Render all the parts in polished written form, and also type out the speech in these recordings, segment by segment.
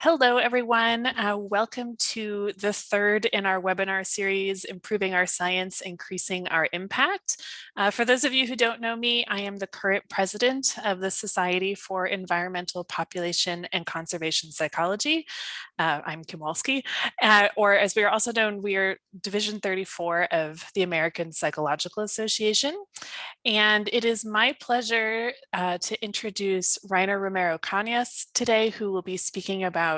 Hello, everyone. Welcome to the third in our webinar series, Improving Our Science, Increasing Our Impact. For those of you who don't know me, I am the current president of the Society for Environmental Population and Conservation Psychology. I'm Kimmel, or as we are also known, we are Division 34 of the American Psychological Association. And it is my pleasure to introduce Romero Canyas today, who will be speaking about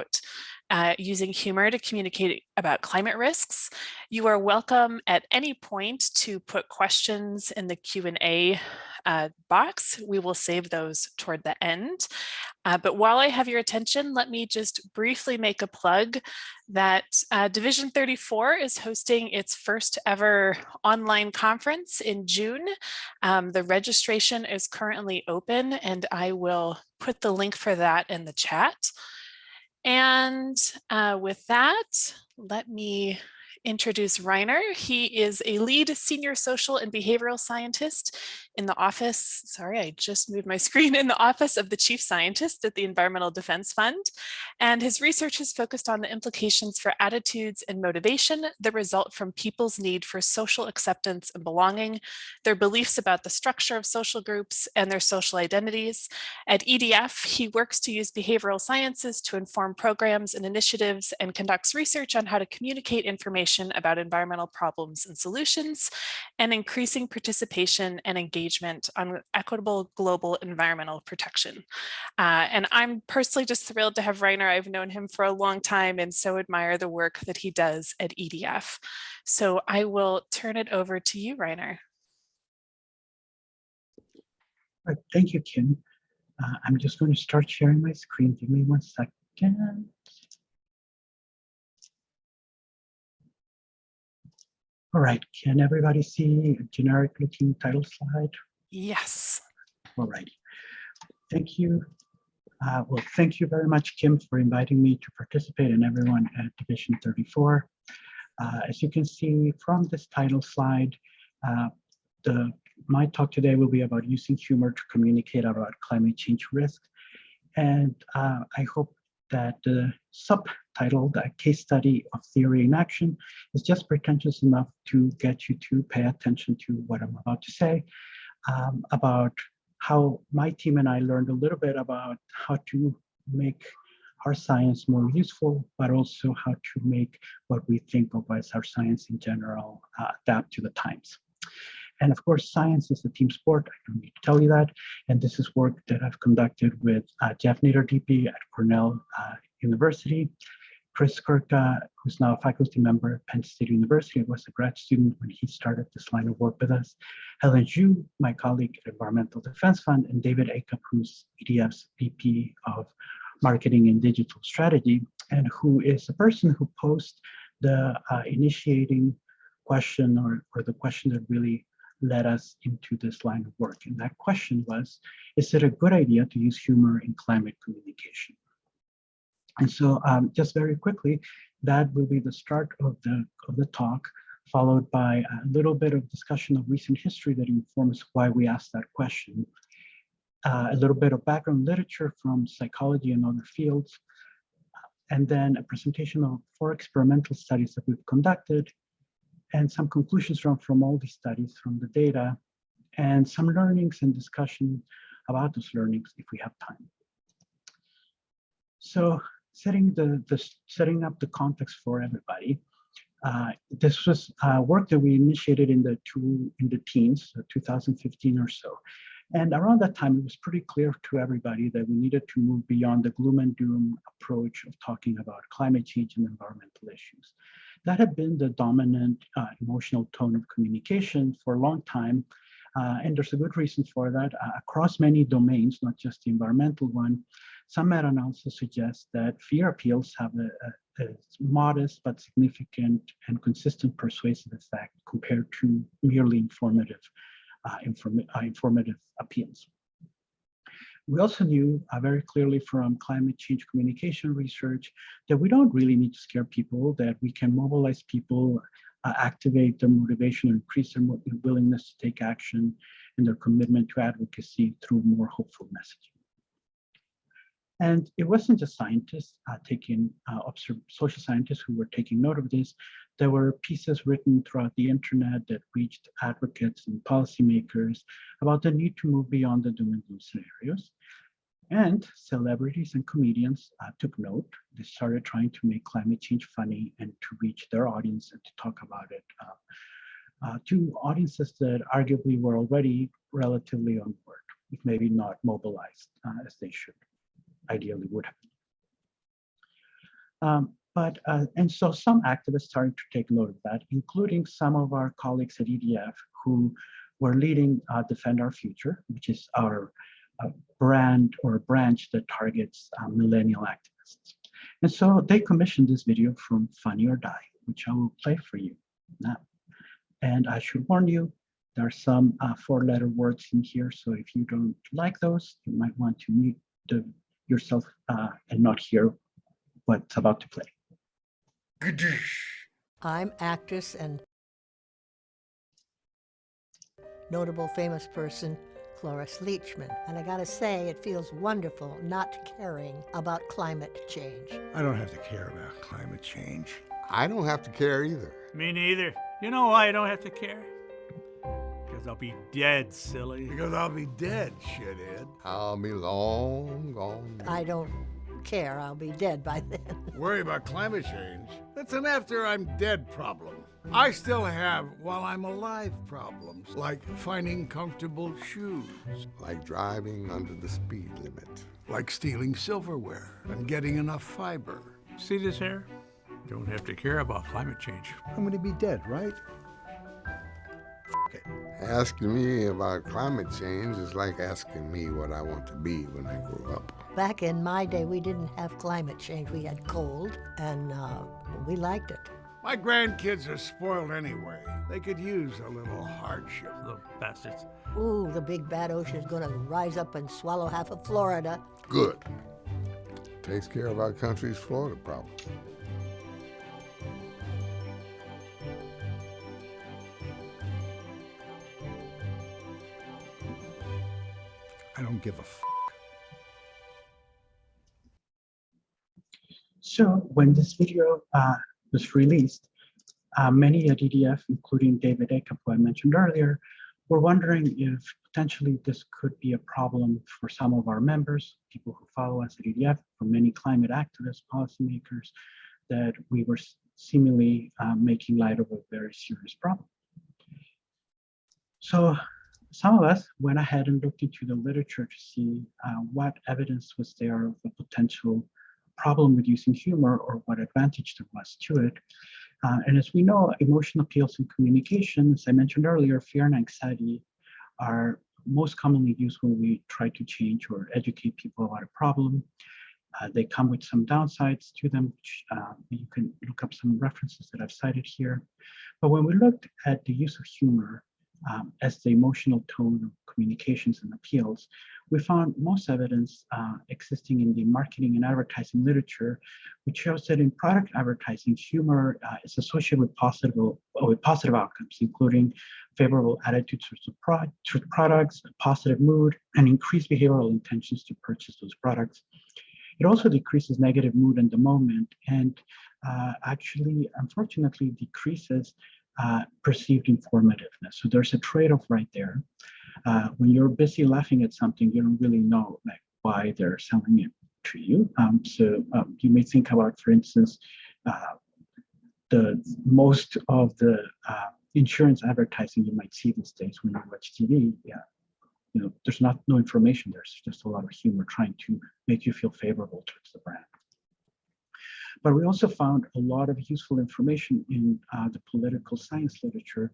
using humor to communicate about climate risks. You are welcome at any point to put questions in the Q&A box. We will save those toward the end. But while I have your attention, let me just briefly make a plug that Division 34 is hosting its first ever online conference in June. The registration is currently open, and I will put the link for that in the chat. And with that, let me introduce Reiner. He is a lead senior social and behavioral scientist in the office, sorry, I just moved my screen, in the office of the chief scientist at the Environmental Defense Fund. And his research is focused on the implications for attitudes and motivation that result from people's need for social acceptance and belonging, their beliefs about the structure of social groups and their social identities. At EDF, he works to use behavioral sciences to inform programs and initiatives and conducts research on how to communicate information about environmental problems and solutions, and increasing participation and engagement on equitable global environmental protection. And I'm personally just thrilled to have Reiner. I've known him for a long time and so admire the work that he does at EDF. So I will turn it over to you, Reiner. Right, thank you, Kim. I'm just going to start sharing my screen. Give me 1 second. All right, can everybody see a generic looking title slide? Yes. All right, thank you. Well, thank you very much, Kim, for inviting me to participate, and everyone at Division 34. As you can see from this title slide, my talk today will be about using humor to communicate about climate change risk. And I hope that the subtitle, the case study of theory in action, is just pretentious enough to get you to pay attention to what I'm about to say about how my team and I learned a little bit about how to make our science more useful, but also how to make what we think of as our science in general adapt to the times. And of course, science is a team sport. I don't need to tell you that. And this is work that I've conducted with Jeff Nader-DP at Cornell University, Chris Kirka, who's now a faculty member at Penn State University, was a grad student when he started this line of work with us, Helen Zhu, my colleague at Environmental Defense Fund, and David Acup, who's EDF's VP of Marketing and Digital Strategy, and who is the person who posed the initiating question or the question that really led us into this line of work. And that question was, is it a good idea to use humor in climate communication? And so just very quickly, that will be the start of the talk, followed by a little bit of discussion of recent history that informs why we asked that question, a little bit of background literature from psychology and other fields, and then a presentation of 4 experimental studies that we've conducted, and some conclusions from all these studies, from the data, and some learnings and discussion about those learnings if we have time. So setting up the context for everybody, this was work that we initiated in the teens, 2015 or so. And around that time, it was pretty clear to everybody that we needed to move beyond the gloom and doom approach of talking about climate change and environmental issues. That had been the dominant emotional tone of communication for a long time. And there's a good reason for that. Across many domains, not just the environmental one, some meta-analysis suggests that fear appeals have a modest but significant and consistent persuasive effect compared to merely informative appeals. We also knew very clearly from climate change communication research that we don't really need to scare people, that we can mobilize people, activate their motivation, increase their willingness to take action and their commitment to advocacy through more hopeful messaging. And it wasn't just scientists social scientists who were taking note of this. There were pieces written throughout the internet that reached advocates and policymakers about the need to move beyond the doom and gloom scenarios. And celebrities and comedians took note. They started trying to make climate change funny and to reach their audience and to talk about it to audiences that arguably were already relatively on board, if maybe not mobilized as they should, ideally would have. And so some activists started to take note of that, including some of our colleagues at EDF who were leading Defend Our Future, which is our brand or branch that targets millennial activists. And so they commissioned this video from Funny or Die, which I will play for you now. And I should warn you, there are some 4-letter words in here, so if you don't like those, you might want to mute yourself and not hear what's about to play. I'm actress and notable famous person Cloris Leachman, and I gotta say, it feels wonderful not caring about climate change. I don't have to care about climate change. I don't have to care either. Me neither. You know why I don't have to care? Because I'll be dead, silly. Because I'll be dead, shithead. I'll be long gone. I don't care, I'll be dead by then. Worry about climate change? That's an after I'm dead problem. I still have while I'm alive problems, like finding comfortable shoes, Like driving under the speed limit. like stealing silverware and getting enough fiber. See this hair? Don't have to care about climate change. I'm gonna be dead, right? It. Asking me about climate change is like asking me what I want to be when I grow up. Back in my day, we didn't have climate change. We had cold, and we liked it. My grandkids are spoiled anyway. They could use a little hardship. Little bastards. Ooh, the big bad ocean's gonna rise up and swallow half of Florida. Good. Takes care of our country's Florida problem. I don't give a f. So when this video was released, many at EDF, including David Akep, who I mentioned earlier, were wondering if potentially this could be a problem for some of our members, people who follow us at EDF, for many climate activists, policymakers, that we were seemingly making light of a very serious problem. So some of us went ahead and looked into the literature to see what evidence was there of a potential problem with using humor or what advantage there was to it. And as we know, emotional appeals in communication, as I mentioned earlier, fear and anxiety are most commonly used when we try to change or educate people about a problem. They come with some downsides to them, which you can look up some references that I've cited here. But when we looked at the use of humor as the emotional tone of communications and appeals, we found most evidence existing in the marketing and advertising literature, which shows that in product advertising, humor is associated with positive outcomes, including favorable attitudes towards products, a positive mood, and increased behavioral intentions to purchase those products. It also decreases negative mood in the moment, and actually, unfortunately, decreases perceived informativeness. So there's a trade-off right there. When you're busy laughing at something, you don't really know why they're selling it to you. So you may think about, for instance, most of the insurance advertising you might see these days when you watch TV. Yeah, there's no information. There's just a lot of humor trying to make you feel favorable towards the brand. But we also found a lot of useful information in the political science literature,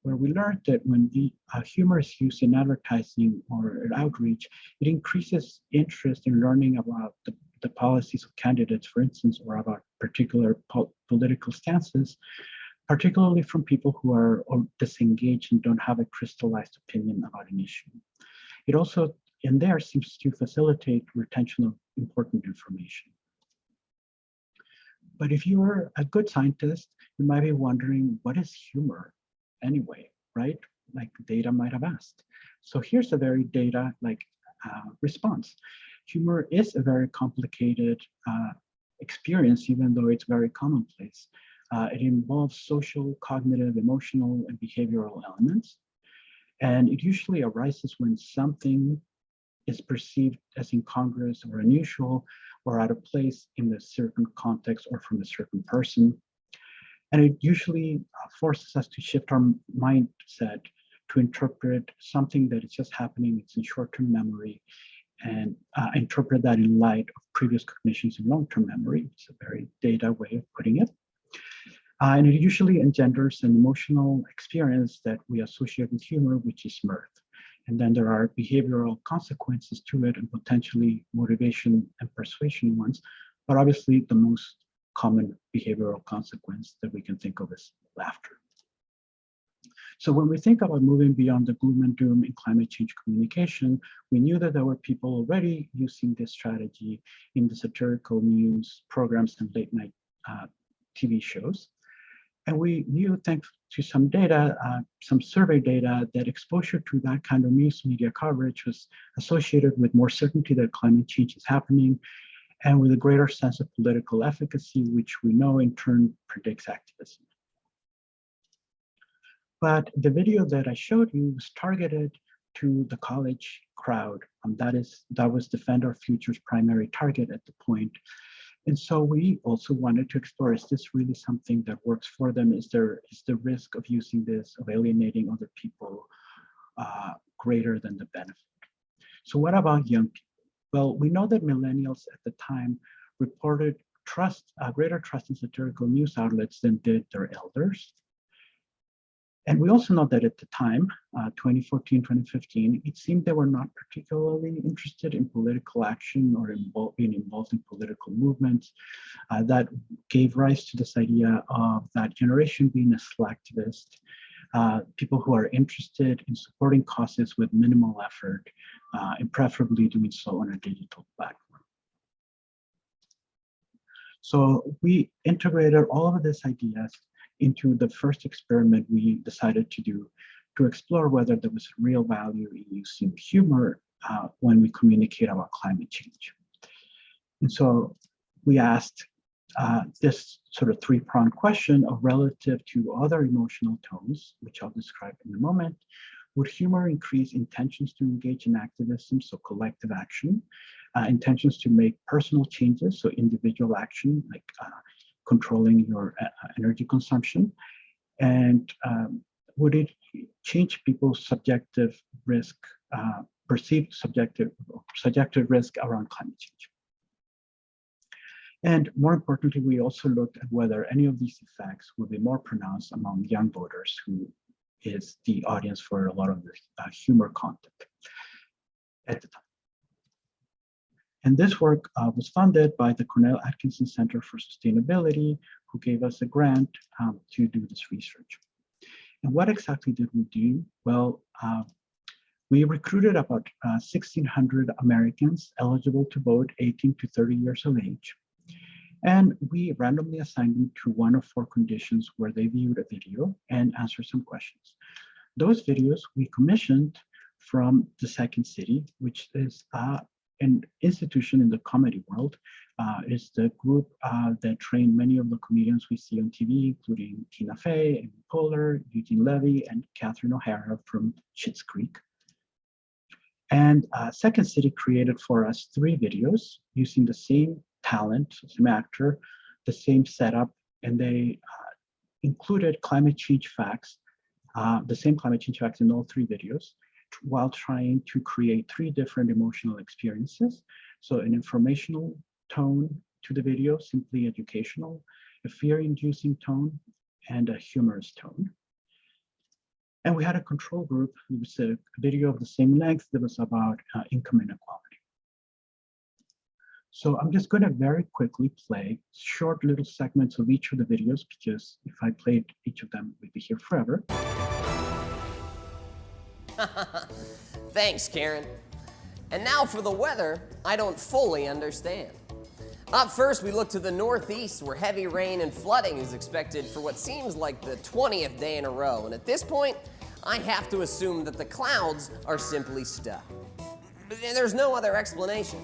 where we learned that when the humor is used in advertising or in outreach, it increases interest in learning about the policies of candidates, for instance, or about particular political stances, particularly from people who are disengaged and don't have a crystallized opinion about an issue. It also, in there, seems to facilitate retention of important information. But if you're a good scientist, you might be wondering, what is humor anyway, right? Like data might have asked. So here's a very data-like response. humor is a very complicated experience, even though it's very commonplace. It involves social, cognitive, emotional, and behavioral elements. And it usually arises when something is perceived as incongruous or unusual or out of place in a certain context or from a certain person. And it usually forces us to shift our mindset to interpret something that is just happening, it's in short-term memory, and interpret that in light of previous cognitions in long-term memory. It's a very data way of putting it. And it usually engenders an emotional experience that we associate with humor, which is mirth. And then there are behavioral consequences to it and potentially motivation and persuasion ones. But obviously the most common behavioral consequence that we can think of is laughter. So when we think about moving beyond the gloom and doom in climate change communication, we knew that there were people already using this strategy in the satirical news programs and late night TV shows. And we knew, thanks to some data, some survey data, that exposure to that kind of news media coverage was associated with more certainty that climate change is happening and with a greater sense of political efficacy, which we know in turn predicts activism. But the video that I showed you was targeted to the college crowd. That was Defend Our Future's primary target at the point. And so we also wanted to explore, is this really something that works for them? Is the risk of using this, of alienating other people, greater than the benefit? So what about young people? Well, we know that millennials at the time reported greater trust in satirical news outlets than did their elders. And we also know that at the time, 2014, 2015, it seemed they were not particularly interested in political action or being involved in political movements. That gave rise to this idea of that generation being a selectivist, people who are interested in supporting causes with minimal effort, and preferably doing so on a digital platform. So we integrated all of these ideas into the first experiment we decided to do to explore whether there was real value in using humor when we communicate about climate change. And so we asked this sort of three-pronged question of relative to other emotional tones, which I'll describe in a moment. Would humor increase intentions to engage in activism, so collective action, intentions to make personal changes, so individual action, like controlling your energy consumption? And would it change people's subjective risk, perceived subjective risk around climate change? And more importantly, we also looked at whether any of these effects would be more pronounced among young voters, who is the audience for a lot of this humor content at the time. And this work was funded by the Cornell Atkinson Center for Sustainability, who gave us a grant to do this research. And what exactly did we do? Well, we recruited about 1,600 Americans eligible to vote, 18 to 30 years of age. And we randomly assigned them to one of four conditions where they viewed a video and answered some questions. Those videos we commissioned from The Second City, which is an institution in the comedy world. Is the group that trained many of the comedians we see on TV, including Tina Fey, Amy Poehler, Eugene Levy, and Catherine O'Hara from Schitt's Creek. And Second City created for us 3 videos using the same talent, same actor, the same setup, and they included climate change facts, the same climate change facts in all 3 videos, while trying to create 3 different emotional experiences. So an informational tone to the video, simply educational, a fear-inducing tone, and a humorous tone. And we had a control group. It was a video of the same length that was about income inequality. So I'm just going to very quickly play short little segments of each of the videos, because if I played each of them, we'd be here forever. Thanks, Karen. And now for the weather, I don't fully understand. Up first, we look to the northeast, where heavy rain and flooding is expected for what seems like the 20th day in a row. And at this point, I have to assume that the clouds are simply stuck. There's no other explanation.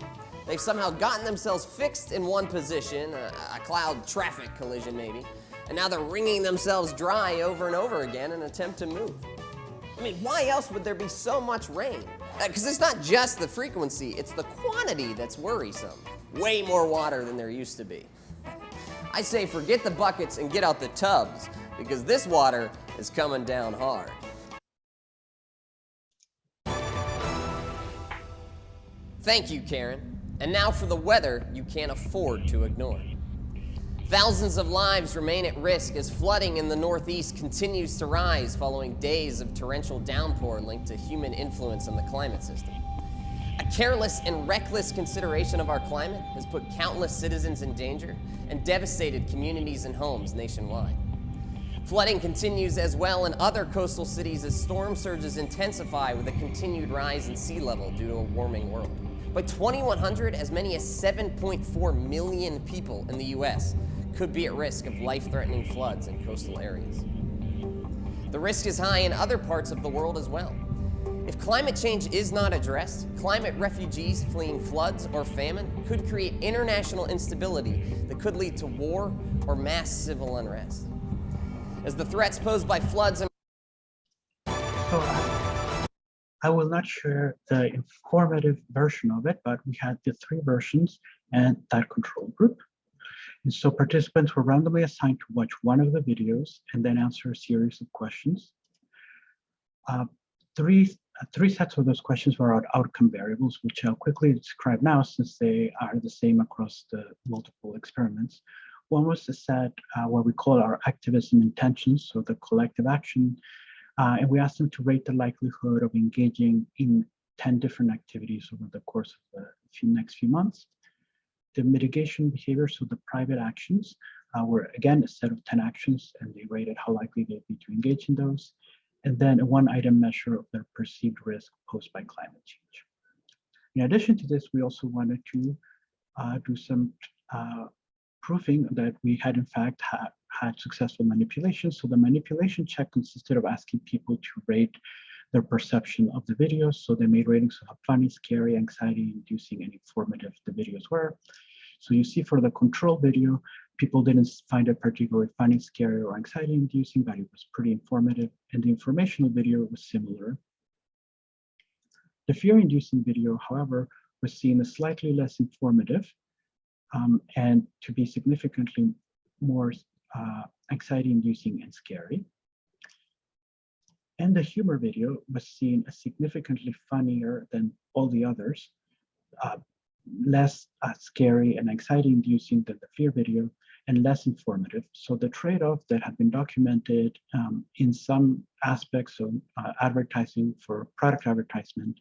They've somehow gotten themselves fixed in one position, a cloud traffic collision maybe, and now they're wringing themselves dry over and over again in an attempt to move. I mean, why else would there be so much rain? Because it's not just the frequency, it's the quantity that's worrisome. Way more water than there used to be. I say forget the buckets and get out the tubs, because this water is coming down hard. Thank you, Karen. And now for the weather you can't afford to ignore. Thousands of lives remain at risk as flooding in the Northeast continues to rise following days of torrential downpour linked to human influence on the climate system. A careless and reckless consideration of our climate has put countless citizens in danger and devastated communities and homes nationwide. Flooding continues as well in other coastal cities as storm surges intensify with a continued rise in sea level due to a warming world. By 2100, as many as 7.4 million people in the US could be at risk of life-threatening floods in coastal areas. The risk is high in other parts of the world as well. If climate change is not addressed, climate refugees fleeing floods or famine could create international instability that could lead to war or mass civil unrest. As the threats posed by floods and So I will not share the informative version of it, but we had the 3 versions and that control group. And so participants were randomly assigned to watch one of the videos and then answer a series of questions. Three sets of those questions were about outcome variables, which I'll quickly describe now since they are the same across the multiple experiments. One was a set what we call our activism intentions, so the collective action, and we asked them to rate the likelihood of engaging in 10 different activities over the course of the next few months. The mitigation behaviors, so the private actions, were again a set of 10 actions, and they rated how likely they'd be to engage in those. And then a 1-item measure of their perceived risk posed by climate change. In addition to this, we also wanted to do some proving that we had in fact had successful manipulation. So the manipulation check consisted of asking people to rate their perception of the videos. So they made ratings of how funny, scary, anxiety-inducing, and informative the videos were. So you see for the control video, people didn't find it particularly funny, scary, or anxiety-inducing, but it was pretty informative. And the informational video was similar. The fear-inducing video, however, was seen as slightly less informative and to be significantly more anxiety-inducing and scary. And the humor video was seen as significantly funnier than all the others, less scary and anxiety-inducing than the fear video, and less informative. So the trade-off that had been documented in some aspects of advertising for product advertisement,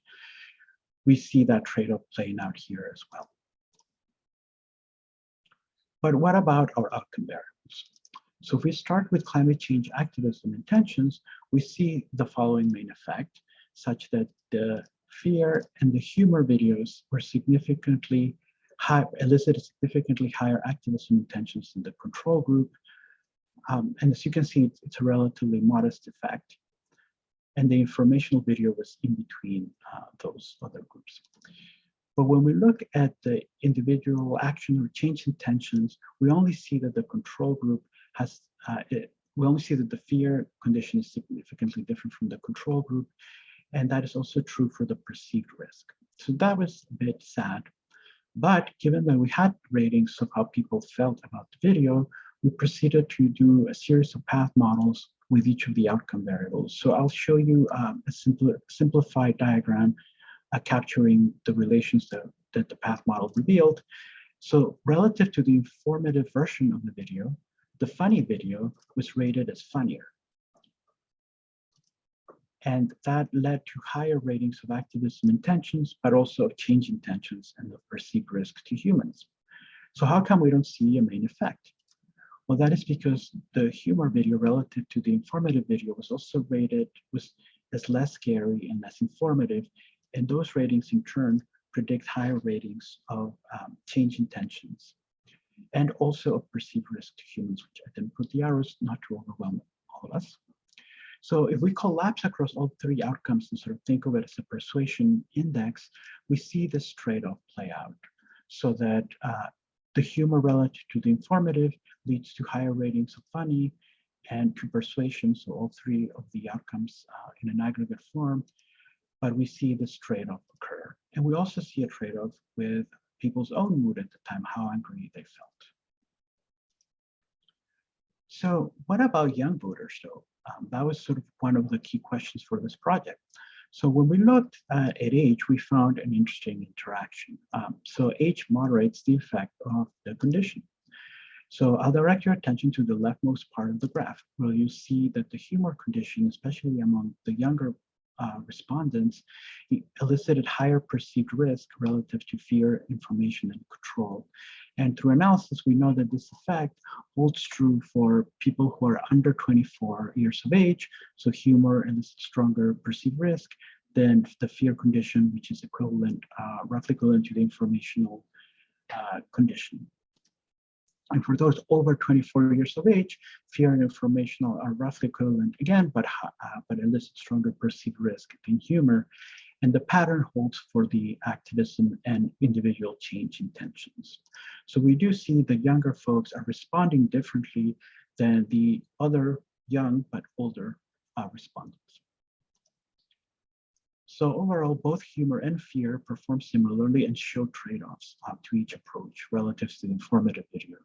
we see that trade-off playing out here as well. But what about our outcome variables? So if we start with climate change activism intentions, we see the following main effect, such that the fear and the humor videos were significantly high, elicited significantly higher activism intentions in the control group. And as you can see, it's a relatively modest effect. And the informational video was in between those other groups. But when we look at the individual action or change intentions, we only see that the control group has, we only see that the fear condition is significantly different from the control group. And that is also true for the perceived risk. So that was a bit sad. But given that we had ratings of how people felt about the video, we proceeded to do a series of path models with each of the outcome variables. So I'll show you a simplified diagram capturing the relations that the path model revealed. So relative to the informative version of the video, the funny video was rated as funnier. And that led to higher ratings of activism intentions, but also of change intentions and the perceived risk to humans. So how come we don't see a main effect? Well, that is because the humor video relative to the informative video was also rated as less scary and less informative. And those ratings in turn predict higher ratings of change intentions and also of perceived risk to humans, which I didn't put the arrows not to overwhelm all of us. So if we collapse across all 3 outcomes and sort of think of it as a persuasion index, we see this trade-off play out. so that the humor relative to the informative leads to higher ratings of funny and to persuasion, so all three of the outcomes in an aggregate form. But we see this trade-off occur. And we also see a trade-off with people's own mood at the time, how angry they felt. So what about young voters, though? That was sort of one of the key questions for this project. So when we looked at age, we found an interesting interaction. So age moderates the effect of the condition. So I'll direct your attention to the leftmost part of the graph, where you see that the humor condition, especially among the younger respondents, elicited higher perceived risk relative to fear, information, and control. And through analysis, we know that this effect holds true for people who are under 24 years of age. So humor elicits stronger perceived risk than the fear condition, which is equivalent, roughly equivalent to the informational condition. And for those over 24 years of age, fear and informational are roughly equivalent again, but elicit stronger perceived risk than humor. And the pattern holds for the activism and individual change intentions. So we do see the younger folks are responding differently than the other young but older respondents. So overall, both humor and fear perform similarly and show trade-offs to each approach relative to the informative video.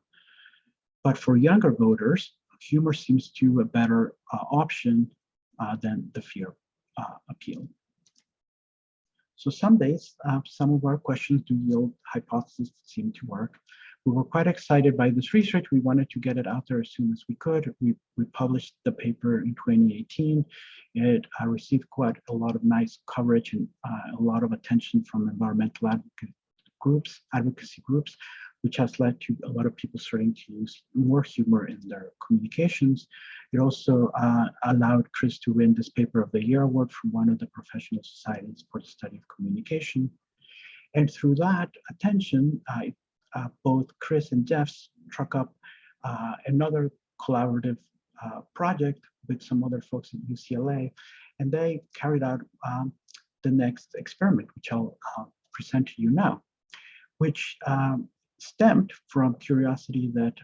But for younger voters, humor seems to be a better option than the fear appeal. So some days, some of our questions do yield hypotheses that seem to work. We were quite excited by this research. We wanted to get it out there as soon as we could. We published the paper in 2018. It received quite a lot of nice coverage and a lot of attention from environmental advocacy groups, which has led to a lot of people starting to use more humor in their communications. It also allowed Chris to win this Paper of the Year award from one of the professional societies for the study of communication. And through that attention, both Chris and Jeff struck up another collaborative project with some other folks at UCLA, and they carried out the next experiment, which I'll present to you now, which stemmed from curiosity that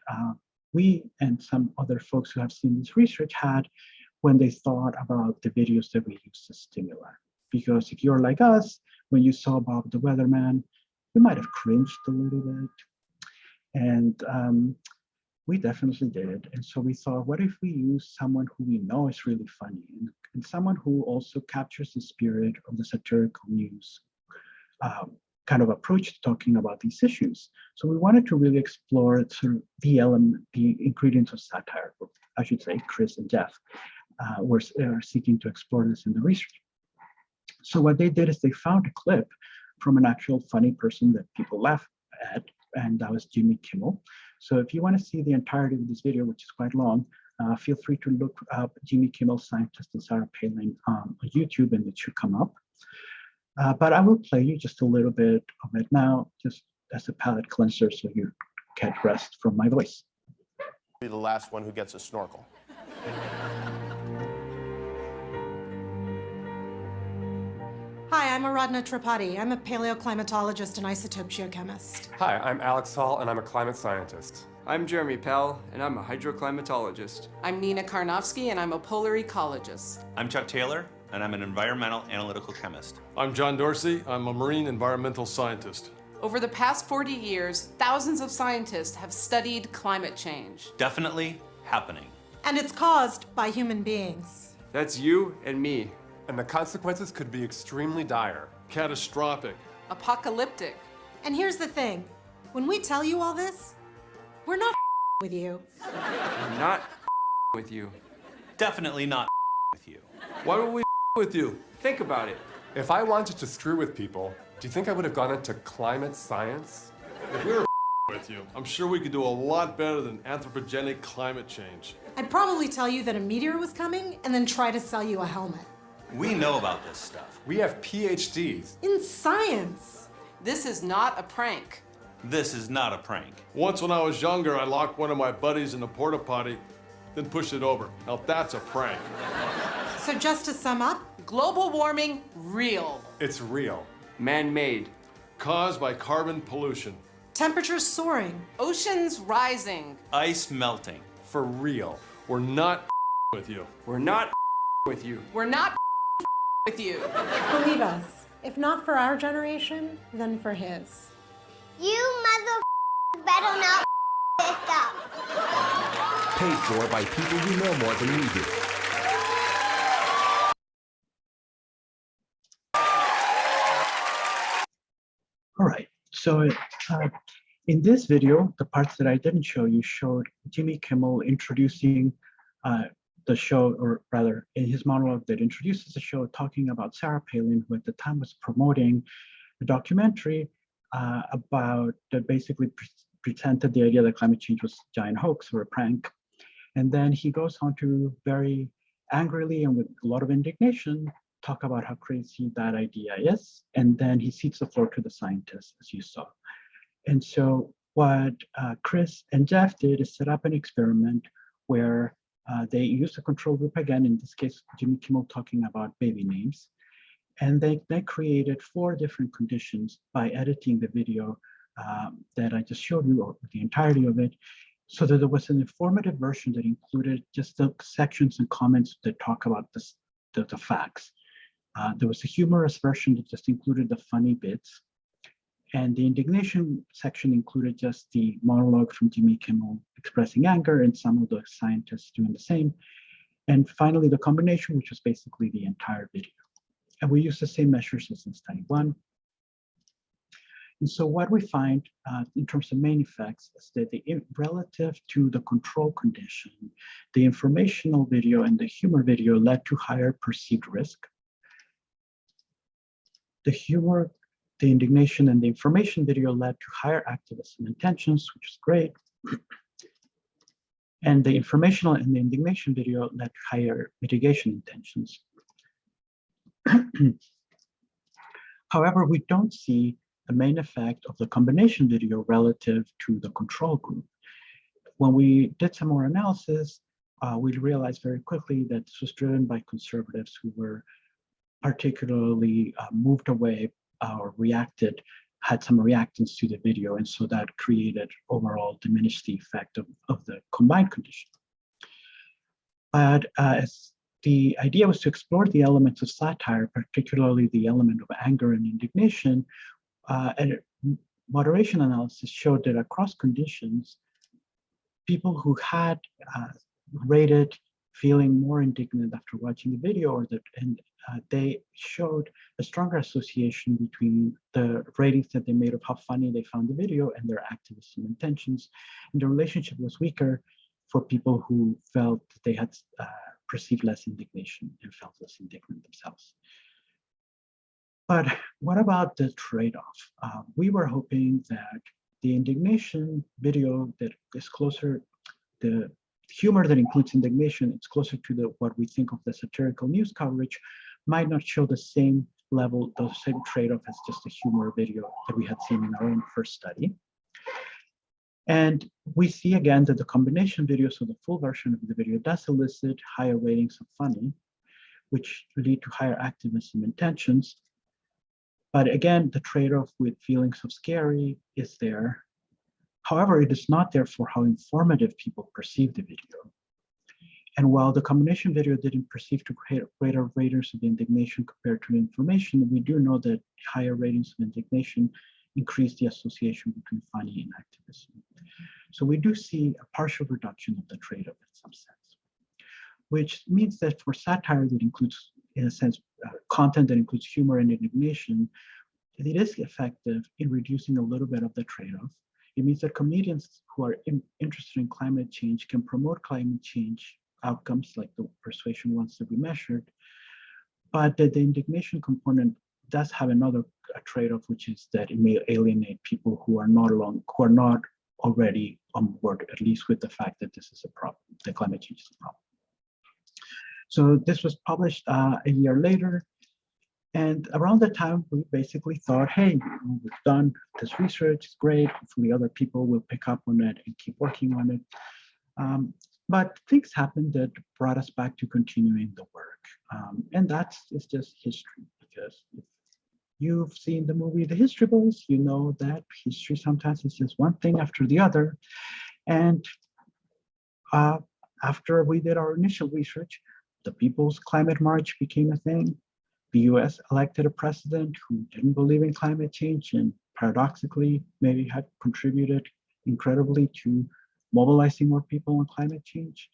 we and some other folks who have seen this research had when they thought about the videos that we use as stimuli. Because if you're like us, when you saw Bob the Weatherman, you might have cringed a little bit. And we definitely did. And so we thought, what if we use someone who we know is really funny and someone who also captures the spirit of the satirical news kind of approach to talking about these issues. So we wanted to really explore sort of the ingredients of satire. I should say Chris and Jeff were seeking to explore this in the research. So what they did is they found a clip from an actual funny person that people laugh at, and that was Jimmy Kimmel. So if you want to see the entirety of this video, which is quite long, feel free to look up Jimmy Kimmel, Scientist, and Sarah Palin on YouTube, and it should come up. But I will play you just a little bit of it now, just as a palate cleanser, so you get rest from my voice. Be the last one who gets a snorkel. Hi, I'm Aradhana Tripathi. I'm a paleoclimatologist and isotope geochemist. Hi, I'm Alex Hall, and I'm a climate scientist. I'm Jeremy Pell, and I'm a hydroclimatologist. I'm Nina Karnofsky, and I'm a polar ecologist. I'm Chuck Taylor, and I'm an environmental analytical chemist. I'm John Dorsey. I'm a marine environmental scientist. Over the past 40 years, thousands of scientists have studied climate change. Definitely happening. And it's caused by human beings. That's you and me. And the consequences could be extremely dire. Catastrophic. Apocalyptic. And here's the thing. When we tell you all this, we're not with you. We're not with you. Definitely not with you. Why would we with you? Think about it. If I wanted to screw with people, do you think I would have gone into climate science? If we were with you, I'm sure we could do a lot better than anthropogenic climate change. I'd probably tell you that a meteor was coming and then try to sell you a helmet. We know about this stuff. We have PhDs. In science. This is not a prank. This is not a prank. Once when I was younger, I locked one of my buddies in a porta potty, then pushed it over. Now that's a prank. So just to sum up, global warming, real. It's real. Man-made. Caused by carbon pollution. Temperatures soaring. Oceans rising. Ice melting. For real. We're not with you. We're not with you. We're not with you. Believe us, if not for our generation, then for his. You mother better not this up. Paid for by people who know more than we do. All right, so in this video, the parts that I didn't show you showed Jimmy Kimmel introducing the show, or rather in his monologue that introduces the show, talking about Sarah Palin, who at the time was promoting a documentary about that basically presented the idea that climate change was a giant hoax or a prank. And then he goes on to very angrily and with a lot of indignation talk about how crazy that idea is. And then he cede the floor to the scientists, as you saw. And so what Chris and Jeff did is set up an experiment where they used a control group again, in this case, Jimmy Kimmel talking about baby names. And they created 4 different conditions by editing the video that I just showed you, or the entirety of it, so that there was an informative version that included just the sections and comments that talk about the facts. There was a humorous version that just included the funny bits. And the indignation section included just the monologue from Jimmy Kimmel expressing anger and some of the scientists doing the same. And finally, the combination, which was basically the entire video. And we use the same measures as in study 1. And so what we find in terms of main effects is that relative to the control condition, the informational video and the humor video led to higher perceived risk. The humor, the indignation, and the information video led to higher activism intentions, which is great. And the informational and the indignation video led to higher mitigation intentions. However, we don't see the main effect of the combination video relative to the control group. When we did some more analysis, we realized very quickly that this was driven by conservatives who were particularly moved away or had some reactance to the video, and so that created overall diminished the effect of the combined condition. But as the idea was to explore the elements of satire, particularly the element of anger and indignation, and moderation analysis showed that across conditions, people who had rated feeling more indignant after watching the video, they showed a stronger association between the ratings that they made of how funny they found the video and their activism intentions. And the relationship was weaker for people who felt that they had perceived less indignation and felt less indignant themselves. But what about the trade-off? We were hoping that the indignation video that is closer, the humor that includes indignation, it's closer to what we think of the satirical news coverage, might not show the same level, the same trade-off as just the humor video that we had seen in our own first study. And we see again that the combination video, so the full version of the video, does elicit higher ratings of funny, which lead to higher activism intentions. But again, the trade-off with feelings of scary is there. However, it is not there for how informative people perceive the video. And while the combination video didn't perceive to greater ratings of indignation compared to information, we do know that higher ratings of indignation increase the association between funny and activism. So we do see a partial reduction of the trade-off in some sense, which means that for satire that includes, in a sense, content that includes humor and indignation, it is effective in reducing a little bit of the trade-off. It means that comedians who are interested in climate change can promote climate change outcomes like the persuasion ones that we measured, but that the indignation component does have another trade-off, which is that it may alienate people who are not already on board, at least with the fact that this is a problem, that climate change is a problem. So this was published a year later. And around that time, we basically thought, hey, we've done this research, it's great. Hopefully other people will pick up on it and keep working on it. But things happened that brought us back to continuing the work. And that's just history, because you've seen the movie The History Boys, you know that history sometimes is just one thing after the other. And after we did our initial research, the People's Climate March became a thing. The US elected a president who didn't believe in climate change and paradoxically maybe had contributed incredibly to mobilizing more people on climate change.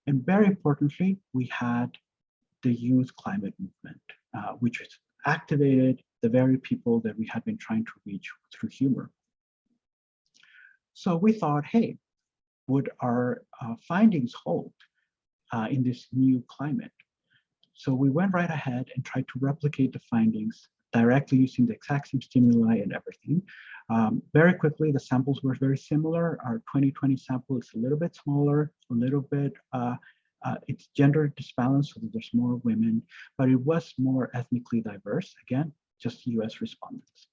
And very importantly, we had the youth climate movement, which has activated the very people that we had been trying to reach through humor. So we thought, hey, would our findings hold in this new climate? So we went right ahead and tried to replicate the findings directly using the exact same stimuli and everything. Very quickly, the samples were very similar. Our 2020 sample is a little bit smaller, a little bit, it's gender disbalanced, so that there's more women, but it was more ethnically diverse, again, just US respondents.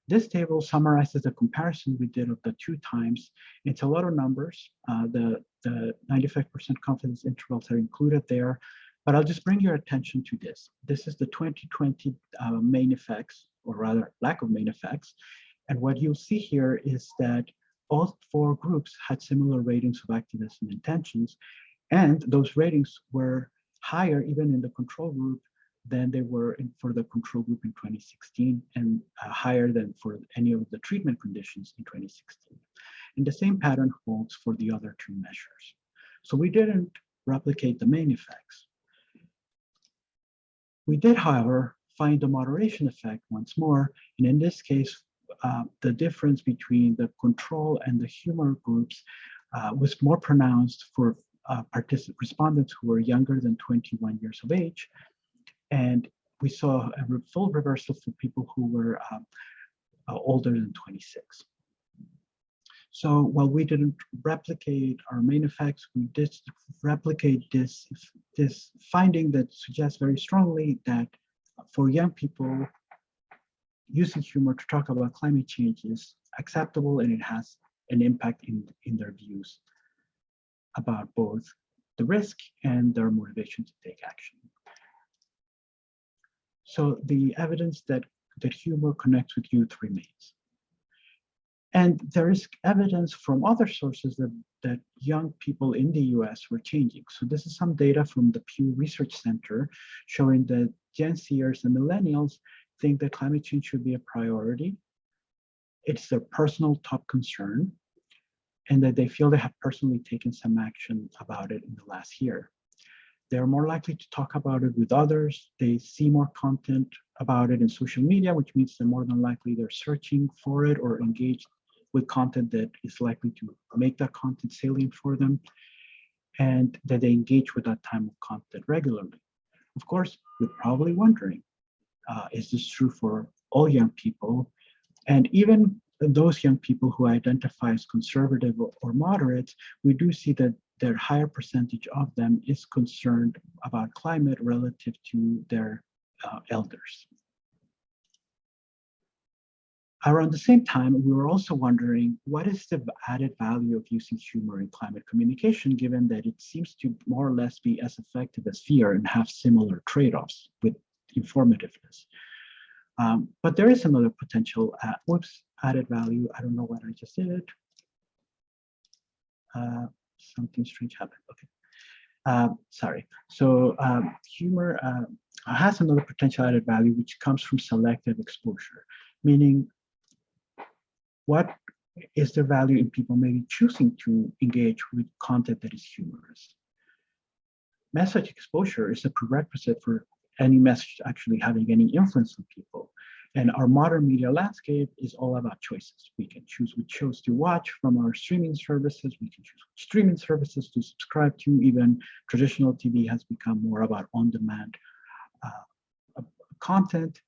This table summarizes the comparison we did of the two times. It's a lot of numbers. The 95% confidence intervals are included there, but I'll just bring your attention to this. This is the 2020 main effects, or rather lack of main effects. And what you'll see here is that all four groups had similar ratings of activism intentions, and those ratings were higher even in the control group than they were for the control group in 2016, and higher than for any of the treatment conditions in 2016. And the same pattern holds for the other two measures. So we didn't replicate the main effects. We did, however, find the moderation effect once more, and in this case, the difference between the control and the humor groups was more pronounced for respondents who were younger than 21 years of age, and we saw a full reversal for people who were older than 26. So while we didn't replicate our main effects, we did replicate this finding that suggests very strongly that for young people, using humor to talk about climate change is acceptable, and it has an impact in their views about both the risk and their motivation to take action. So the evidence that humor connects with youth remains. And there is evidence from other sources that young people in the US were changing. So this is some data from the Pew Research Center showing that Gen Zers and millennials think that climate change should be a priority. It's their personal top concern, and that they feel they have personally taken some action about it in the last year. They're more likely to talk about it with others. They see more content about it in social media, which means they're more than likely they're searching for it or engaged with content that is likely to make that content salient for them, and that they engage with that type of content regularly. Of course, you're probably wondering, is this true for all young people? And even those young people who identify as conservative or moderate, we do see that their higher percentage of them is concerned about climate relative to their elders. Around the same time, we were also wondering, what is the added value of using humor in climate communication, given that it seems to more or less be as effective as fear and have similar trade-offs with informativeness. But there is another potential added value. I don't know what I just did. Something strange happened. Okay. Sorry. So humor has another potential added value, which comes from selective exposure, meaning what is the value in people maybe choosing to engage with content that is humorous? Message exposure is a prerequisite for any message actually having any influence on people. And our modern media landscape is all about choices. We can choose which shows to watch from our streaming services. We can choose which streaming services to subscribe to. Even traditional TV has become more about on-demand content.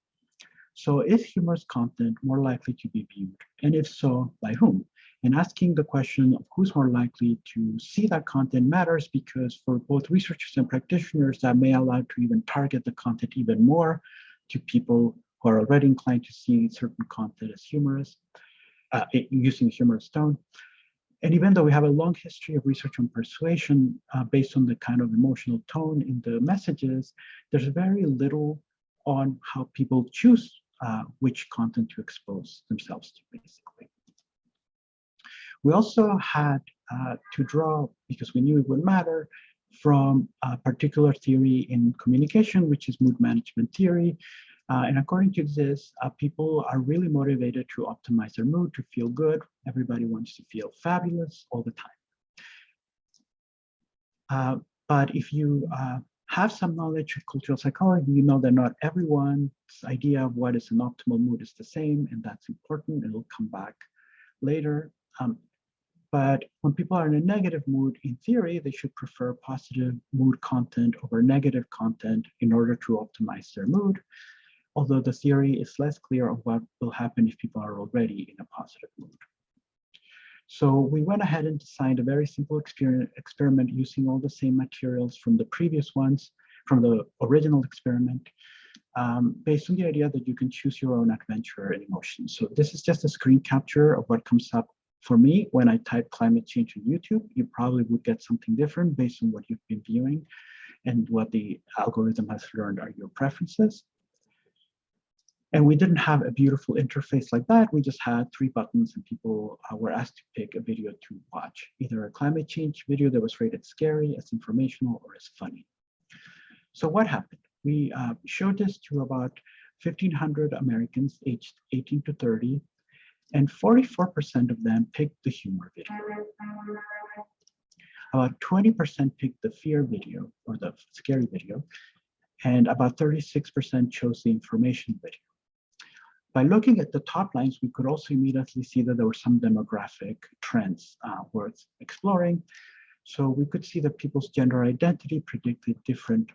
So is humorous content more likely to be viewed? And if so, by whom? And asking the question of who's more likely to see that content matters, because for both researchers and practitioners, that may allow to even target the content even more to people who are already inclined to see certain content as humorous, using humorous tone. And even though we have a long history of research on persuasion based on the kind of emotional tone in the messages, there's very little on how people choose which content to expose themselves to, basically. We also had to draw, because we knew it would matter, from a particular theory in communication, which is mood management theory. And according to this, people are really motivated to optimize their mood, to feel good. Everybody wants to feel fabulous all the time. But if you have some knowledge of cultural psychology, you know that not everyone's idea of what is an optimal mood is the same, and that's important. It'll come back later. But when people are in a negative mood, in theory, they should prefer positive mood content over negative content in order to optimize their mood, although the theory is less clear on what will happen if people are already in a positive mood. So we went ahead and designed a very simple experiment using all the same materials from the previous ones, from the original experiment, based on the idea that you can choose your own adventure and emotion. So this is just a screen capture of what comes up for me when I type climate change on YouTube. You probably would get something different based on what you've been viewing and what the algorithm has learned are your preferences. And we didn't have a beautiful interface like that. We just had 3 buttons, and people were asked to pick a video to watch, either a climate change video that was rated scary, as informational, or as funny. So what happened? We showed this to about 1,500 Americans aged 18 to 30, and 44% of them picked the humor video. About 20% picked the fear video, or the scary video, and about 36% chose the information video. By looking at the top lines, we could also immediately see that there were some demographic trends worth exploring. So we could see that people's gender identity predicted different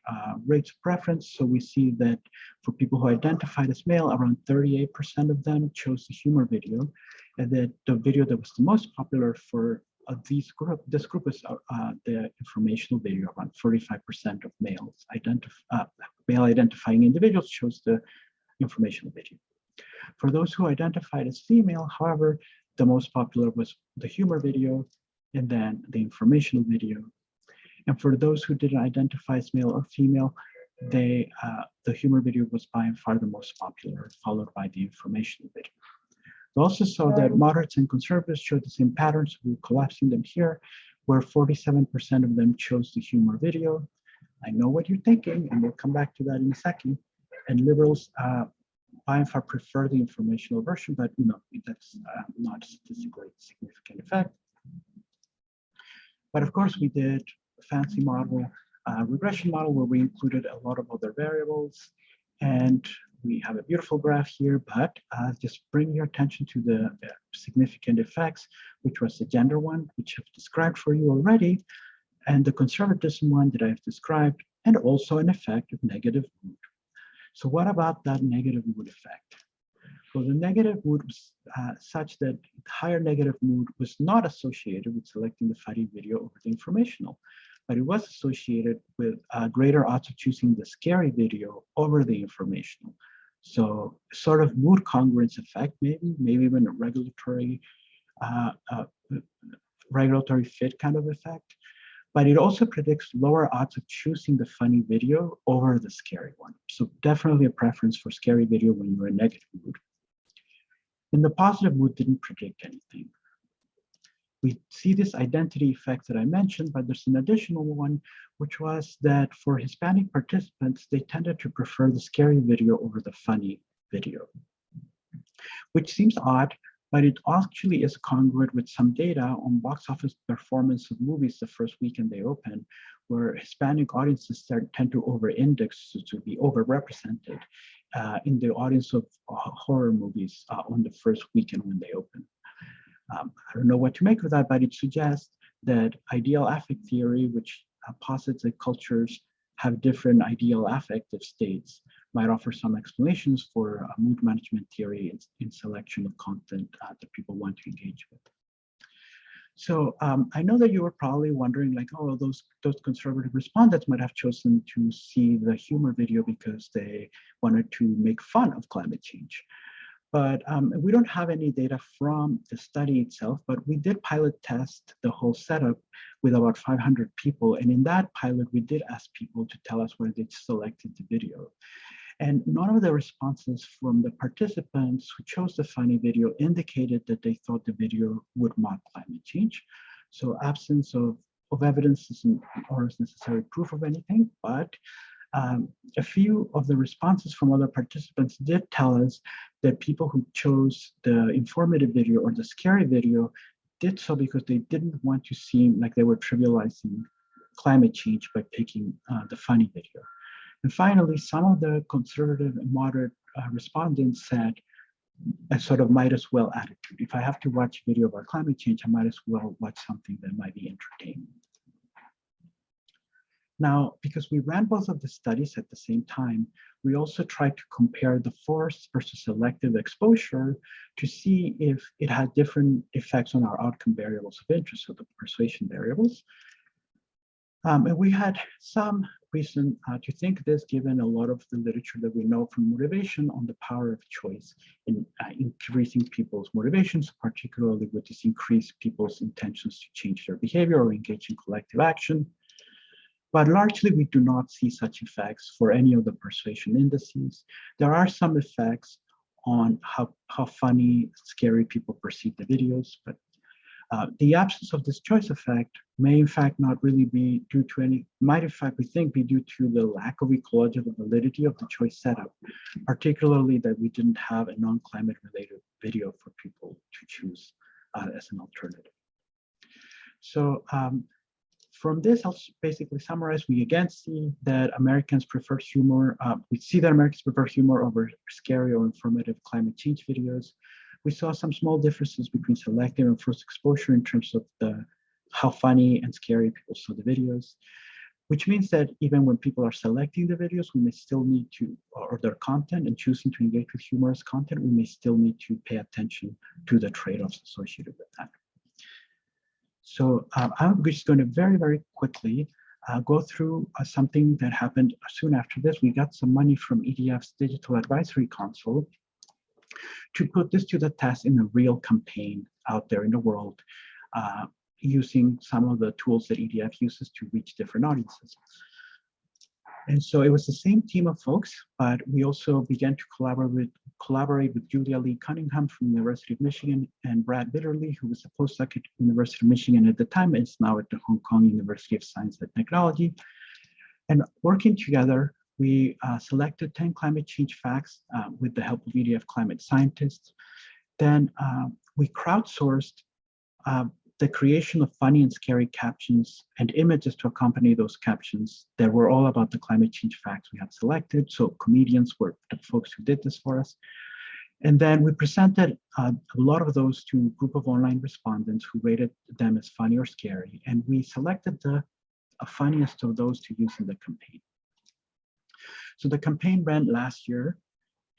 rates of preference. So we see that for people who identified as male, around 38% of them chose the humor video, and that the video that was the most popular for this group is the informational video. Around 45% of male identifying individuals chose the informational video. For those who identified as female, however, the most popular was the humor video, and then the informational video. And for those who didn't identify as male or female, the humor video was by far the most popular, followed by the informational video. We also saw that moderates and conservatives showed the same patterns. We're collapsing them here, where 47% of them chose the humor video. I know what you're thinking, and we'll come back to that in a second. And liberals by and far prefer the informational version, but that's not a statistically significant effect. But of course, we did a fancy model, regression model, where we included a lot of other variables. And we have a beautiful graph here, but just bring your attention to the significant effects, which was the gender one, which I've described for you already, and the conservatism one that I've described, and also an effect of negative mood. So what about that negative mood effect? Well, the negative mood was such that higher negative mood was not associated with selecting the funny video over the informational, but it was associated with greater odds of choosing the scary video over the informational. So sort of mood congruence effect, maybe even a regulatory fit kind of effect. But it also predicts lower odds of choosing the funny video over the scary one. So definitely a preference for scary video when you're in negative mood. And the positive mood didn't predict anything. We see this identity effect that I mentioned, but there's an additional one, which was that for Hispanic participants, they tended to prefer the scary video over the funny video, which seems odd, but it actually is congruent with some data on box office performance of movies the first weekend they open, where Hispanic audiences tend to over-index, to be overrepresented in the audience of horror movies on the first weekend when they open. I don't know what to make of that, but it suggests that ideal affect theory, which posits that cultures have different ideal affective states, might offer some explanations for mood management theory in selection of content that people want to engage with. So I know that you were probably wondering, like, oh, those conservative respondents might have chosen to see the humor video because they wanted to make fun of climate change. But we don't have any data from the study itself, but we did pilot test the whole setup with about 500 people. And in that pilot, we did ask people to tell us where they selected the video. And none of the responses from the participants who chose the funny video indicated that they thought the video would mock climate change. So absence of evidence isn't always necessary proof of anything, but a few of the responses from other participants did tell us that people who chose the informative video or the scary video did so because they didn't want to seem like they were trivializing climate change by picking the funny video. And finally, some of the conservative and moderate respondents said a sort of might as well attitude. If I have to watch a video about climate change, I might as well watch something that might be entertaining. Now, because we ran both of the studies at the same time, we also tried to compare the forced versus selective exposure to see if it had different effects on our outcome variables of interest, so the persuasion variables. And we had some reason to think this, given a lot of the literature that we know from motivation on the power of choice in increasing people's motivations, particularly with this increased people's intentions to change their behavior or engage in collective action. But largely, we do not see such effects for any of the persuasion indices. There are some effects on how funny, scary people perceive the videos, but the absence of this choice effect may in fact not really be due to any, might in fact we think be due to the lack of ecological validity of the choice setup, particularly that we didn't have a non-climate related video for people to choose as an alternative. So from this, I'll basically summarize. We again see that Americans prefer humor. We see that Americans prefer humor over scary or informative climate change videos. We saw some small differences between selective and forced exposure in terms of how funny and scary people saw the videos, which means that even when people are selecting the videos, we may still need to, or their content, and choosing to engage with humorous content, we may still need to pay attention to the trade-offs associated with that. So I'm just going to very, very quickly go through something that happened soon after this. We got some money from EDF's Digital Advisory Council to put this to the test in a real campaign out there in the world, using some of the tools that EDF uses to reach different audiences. And so it was the same team of folks, but we also began to collaborate with Julia Lee Cunningham from the University of Michigan and Brad Bitterly, who was a postdoc at the University of Michigan at the time and is now at the Hong Kong University of Science and Technology. And working together, we selected 10 climate change facts with the help of EDF climate scientists. Then we crowdsourced the creation of funny and scary captions and images to accompany those captions that were all about the climate change facts we had selected. So comedians were the folks who did this for us. And then we presented a lot of those to a group of online respondents who rated them as funny or scary. And we selected the funniest of those to use in the campaign. So the campaign ran last year,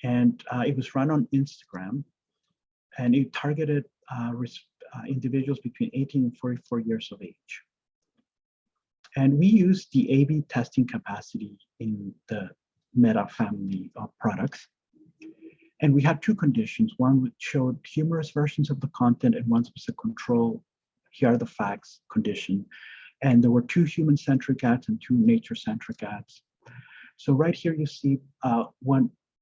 and it was run on Instagram, and it targeted individuals between 18 and 44 years of age. And we used the A/B testing capacity in the Meta family of products. And we had two conditions. One which showed humorous versions of the content, and one was a control, here are the facts condition. And there were two human-centric ads and two nature-centric ads. So right here you see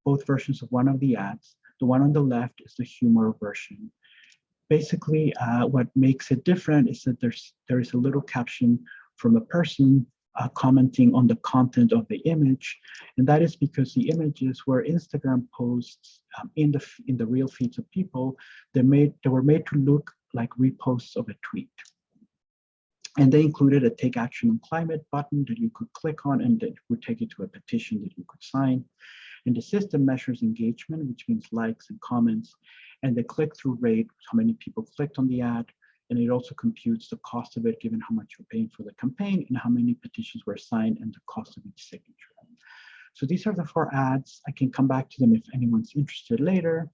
both versions of one of the ads. The one on the left is the humor version. Basically, what makes it different is that there is a little caption from a person commenting on the content of the image, and that is because the images were Instagram posts in the real feeds of people. They were made to look like reposts of a tweet, and they included a "Take Action on Climate" button that you could click on, and that would take you to a petition that you could sign. And the system measures engagement, which means likes and comments, and the click-through rate, how many people clicked on the ad, and it also computes the cost of it given how much you're paying for the campaign and how many petitions were signed and the cost of each signature. So these are the 4 ads. I can come back to them if anyone's interested later.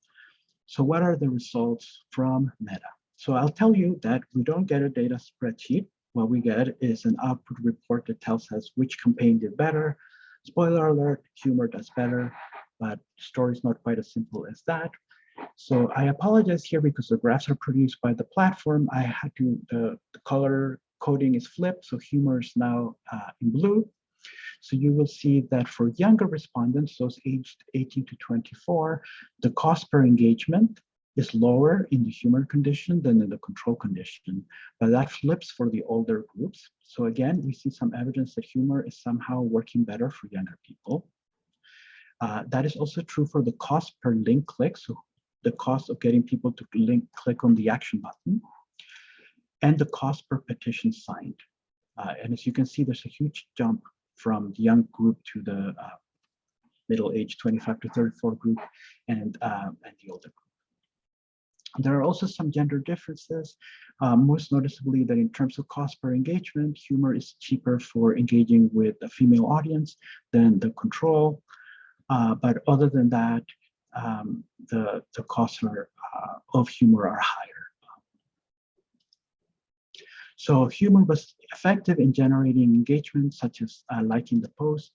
So what are the results from Meta? So I'll tell you that we don't get a data spreadsheet. What we get is an output report that tells us which campaign did better. Spoiler alert, humor does better, but the story's not quite as simple as that. So I apologize here because the graphs are produced by the platform. I had to, the color coding is flipped, so humor is now in blue. So you will see that for younger respondents, those aged 18 to 24, the cost per engagement is lower in the humor condition than in the control condition, but that flips for the older groups. So again, we see some evidence that humor is somehow working better for younger people. That is also true for the cost per link click, so the cost of getting people to click on the action button, and the cost per petition signed. And as you can see, there's a huge jump from the young group to the middle-aged 25 to 34 group and the older group. There are also some gender differences, most noticeably that in terms of cost per engagement, humor is cheaper for engaging with a female audience than the control. But other than that, the costs of humor are higher. So humor was effective in generating engagement, such as liking the post,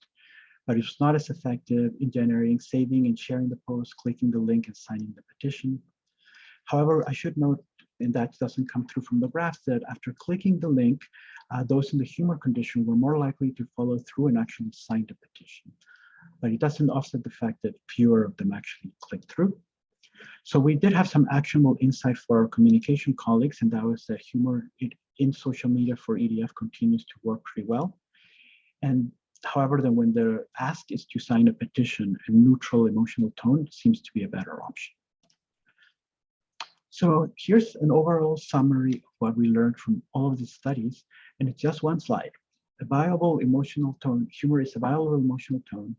but it was not as effective in generating saving and sharing the post, clicking the link, and signing the petition. However, I should note, and that doesn't come through from the graphs, that after clicking the link, those in the humor condition were more likely to follow through and actually sign the petition. But it doesn't offset the fact that fewer of them actually clicked through. So we did have some actionable insight for our communication colleagues, and that was that humor in social media for EDF continues to work pretty well. And however, then when the ask is to sign a petition, a neutral emotional tone seems to be a better option. So here's an overall summary of what we learned from all of these studies, and it's just one slide. A viable emotional tone, humor is a viable emotional tone,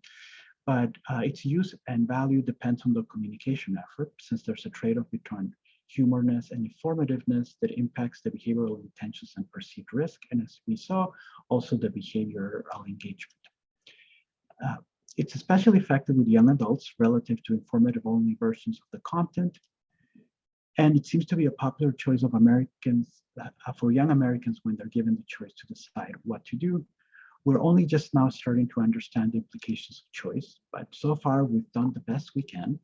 but its use and value depends on the communication effort, since there's a trade-off between humorness and informativeness that impacts the behavioral intentions and perceived risk, and as we saw, also the behavioral engagement. It's especially effective with young adults relative to informative-only versions of the content, and it seems to be a popular choice of Americans, for young Americans when they're given the choice to decide what to do. We're only just now starting to understand the implications of choice, but so far we've done the best we can.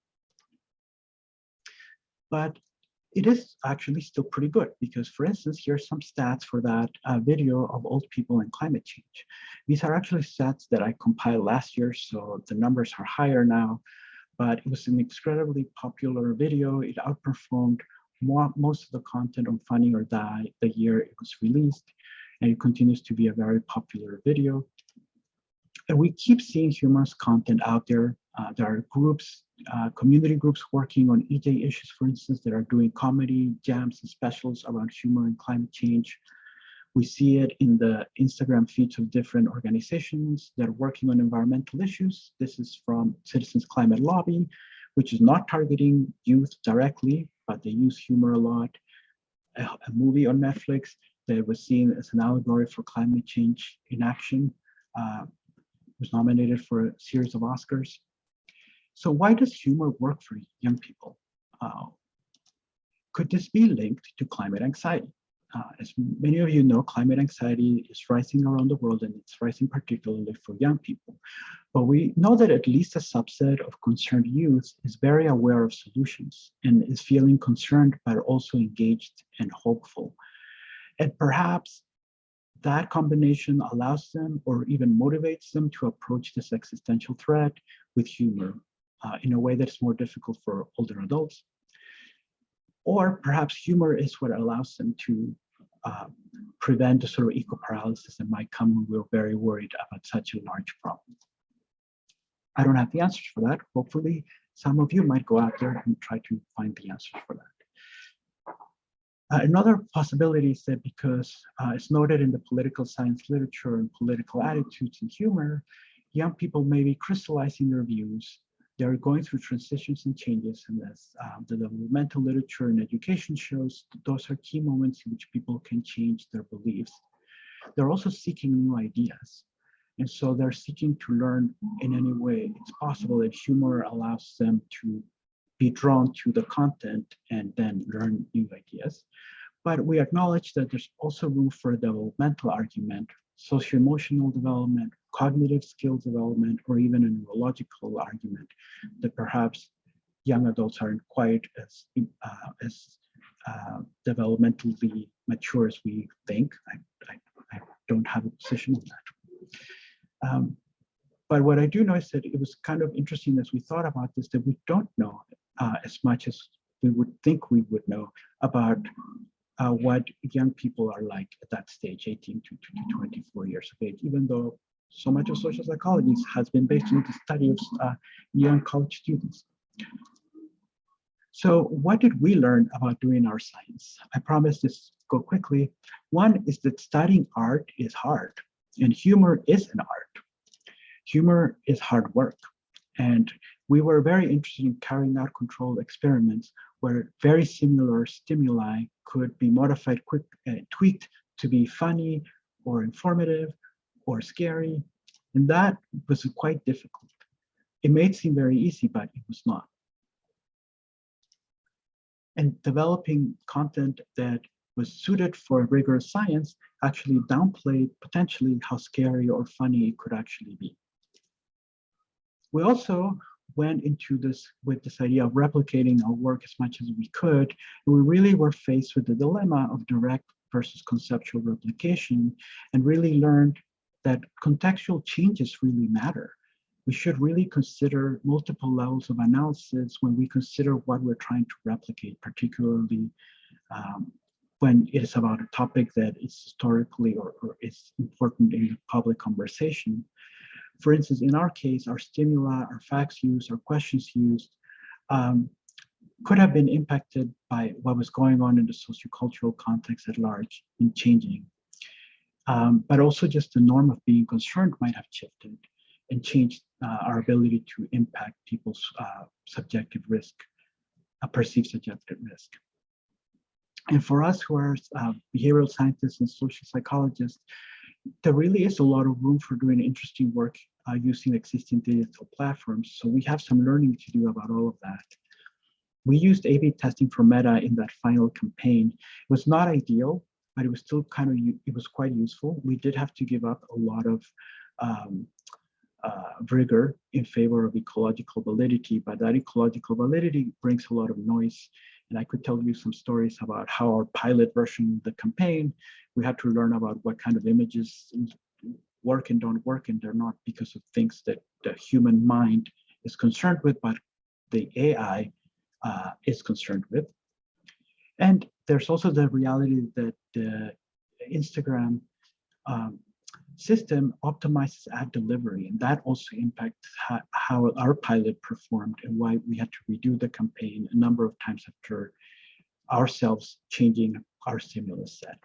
But it is actually still pretty good because, for instance, here's some stats for that video of old people and climate change. These are actually stats that I compiled last year, so the numbers are higher now, but it was an incredibly popular video. It outperformed most of the content on Funny or Die the year it was released, and it continues to be a very popular video. And we keep seeing humorous content out there. There are groups, community groups working on EJ issues, for instance, that are doing comedy, jams, and specials around humor and climate change. We see it in the Instagram feeds of different organizations that are working on environmental issues. This is from Citizens Climate Lobby, which is not targeting youth directly, but they use humor a lot. A movie on Netflix that was seen as an allegory for climate change in action was nominated for a series of Oscars. So why does humor work for young people? Could this be linked to climate anxiety? As many of you know, climate anxiety is rising around the world, and it's rising particularly for young people. But we know that at least a subset of concerned youth is very aware of solutions and is feeling concerned, but also engaged and hopeful. And perhaps that combination allows them or even motivates them to approach this existential threat with humor in a way that's more difficult for older adults. Or perhaps humor is what allows them to prevent the sort of eco-paralysis that might come when we're very worried about such a large problem. I don't have the answers for that. Hopefully, some of you might go out there and try to find the answers for that. Another possibility is that because it's noted in the political science literature and political attitudes and humor, young people may be crystallizing their views. They're going through transitions and changes, and as the developmental literature and education shows, those are key moments in which people can change their beliefs. They're also seeking new ideas, and so they're seeking to learn in any way it's possible, that humor allows them to be drawn to the content and then learn new ideas. But we acknowledge that there's also room for a developmental argument, socio-emotional development, cognitive skills development, or even a neurological argument that perhaps young adults aren't quite as developmentally mature as we think. I don't have a position on But what I do know is that it was kind of interesting as we thought about this, that we don't know as much as we would think we would know about what young people are like at that stage, 18 to 24 years of age, even though so much of social psychology has been based on the study of young college students. So what did we learn about doing our science? I promise this go quickly. One is that studying art is hard, and humor is an art. Humor is hard work. And we were very interested in carrying out controlled experiments where very similar stimuli could be modified, tweaked to be funny or informative or scary. And that was quite difficult. It may seem very easy, but it was not. And developing content that was suited for rigorous science actually downplayed potentially how scary or funny it could actually be. We also went into this with this idea of replicating our work as much as we could. And we really were faced with the dilemma of direct versus conceptual replication, and really learned that contextual changes really matter. We should really consider multiple levels of analysis when we consider what we're trying to replicate, particularly when it is about a topic that is historically or is important in the public conversation. For instance, in our case, our stimuli, our facts used, our questions used could have been impacted by what was going on in the sociocultural context at large in changing. But also just the norm of being concerned might have shifted and changed our ability to impact people's subjective risk, perceived subjective risk. And for us who are behavioral scientists and social psychologists, there really is a lot of room for doing interesting work using existing digital platforms. So we have some learning to do about all of that. We used A/B testing for Meta in that final campaign. It was not ideal, but it was still it was quite useful. We did have to give up a lot of rigor in favor of ecological validity, but that ecological validity brings a lot of noise. And I could tell you some stories about how our pilot version of the campaign, we had to learn about what kind of images work and don't work, and they're not because of things that the human mind is concerned with, but the AI is concerned with. And there's also the reality that the Instagram system optimizes ad delivery, and that also impacts how our pilot performed and why we had to redo the campaign a number of times after ourselves changing our stimulus set.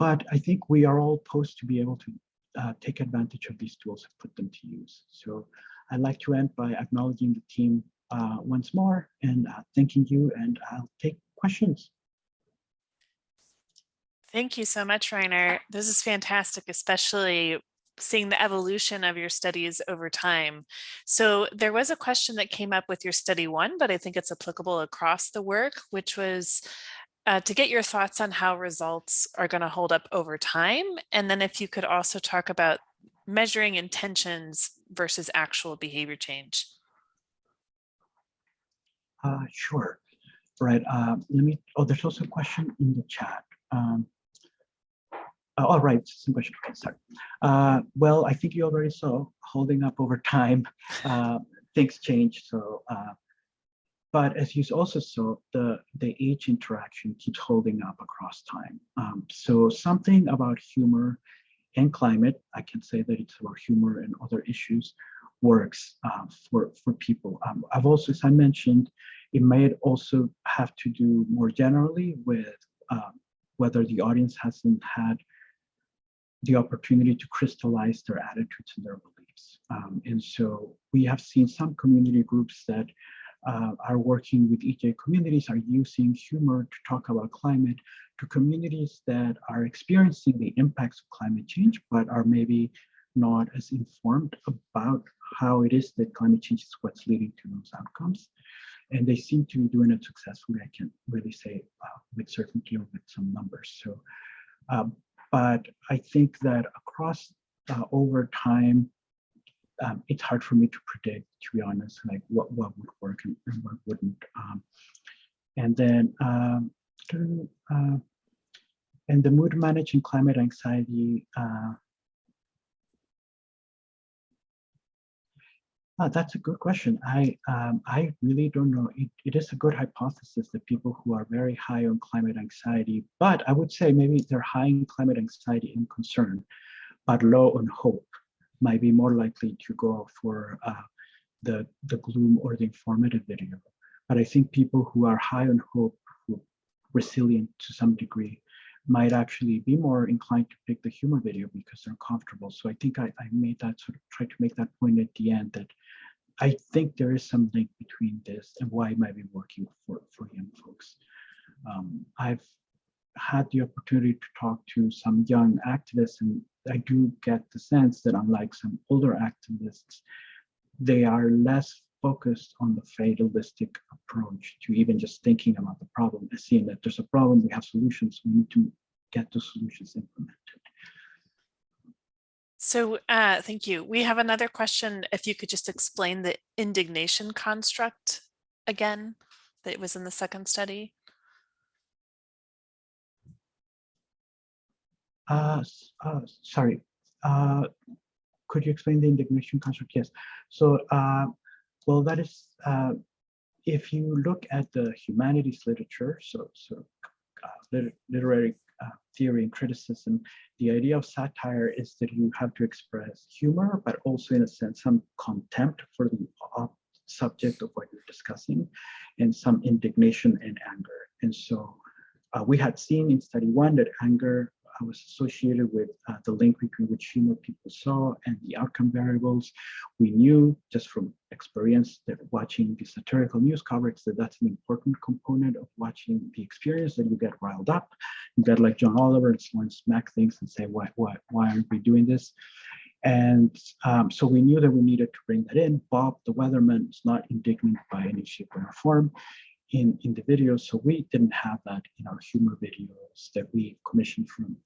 But I think we are all posed to be able to take advantage of these tools and put them to use. So I'd like to end by acknowledging the team once more and thanking you, and I'll take questions. Thank you so much, Reiner. This is fantastic, especially seeing the evolution of your studies over time. So there was a question that came up with your study one, but I think it's applicable across the work, which was to get your thoughts on how results are going to hold up over time. And then if you could also talk about measuring intentions versus actual behavior change. Sure. Right. There's also a question in the chat. All right, some question. Okay, sorry. Well, I think you already saw holding up over time. Things change. So, but as you also saw, the age interaction keeps holding up across time. So something about humor and climate, I can say that it's about humor and other issues, works for people. I've also, as I mentioned, it may also have to do more generally with whether the audience hasn't had the opportunity to crystallize their attitudes and their beliefs. And so we have seen some community groups that are working with EJ communities, are using humor to talk about climate, to communities that are experiencing the impacts of climate change, but are maybe not as informed about how it is that climate change is what's leading to those outcomes. And they seem to be doing it successfully. I can't really say with certainty or with some numbers. So, but I think that across over time, it's hard for me to predict, to be honest, like what would work and what wouldn't. And then, and the mood managing climate anxiety, That's a good question. I really don't know. It is a good hypothesis that people who are very high on climate anxiety, but I would say maybe they're high in climate anxiety and concern, but low on hope, might be more likely to go for the Gloom or the informative video. But I think people who are high on hope, who resilient to some degree, might actually be more inclined to pick the humor video because they're comfortable. So I think I made that sort of try to make that point at the end, that I think there is some link between this and why it might be working for young folks. I've had the opportunity to talk to some young activists, and I do get the sense that unlike some older activists, they are less focused on the fatalistic approach to even just thinking about the problem and seeing that there's a problem, we have solutions, we need to get the solutions implemented. So thank you. We have another question. If you could just explain the indignation construct again, that was in the second study. Sorry. Could you explain the indignation construct? Yes. So, well, that is, if you look at the humanities literature, literary theory and criticism, the idea of satire is that you have to express humor, but also in a sense, some contempt for the subject of what you're discussing, and some indignation and anger. And so we had seen in study one that anger was associated with the link between which humor people saw and the outcome variables. We knew just from experience that watching the satirical news coverage that that's an important component of watching the experience, that you get riled up, you get like John Oliver and someone smack things and say, why aren't we doing this? And so we knew that we needed to bring that in. Bob, the weatherman, is not indignant by any shape or form in the videos, so we didn't have that in our humor videos that we commissioned from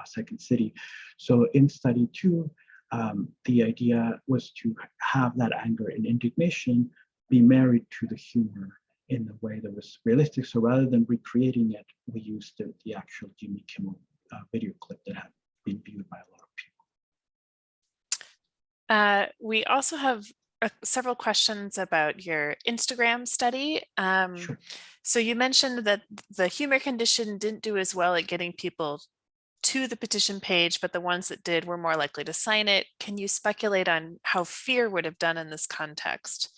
Second City. So in study two, the idea was to have that anger and indignation be married to the humor in the way that was realistic. So rather than recreating it, we used the actual Jimmy Kimmel video clip that had been viewed by a lot of people. We also have several questions about your Instagram study. Sure. So you mentioned that the humor condition didn't do as well at getting people to the petition page, but the ones that did were more likely to sign it. Can you speculate on how fear would have done in this context,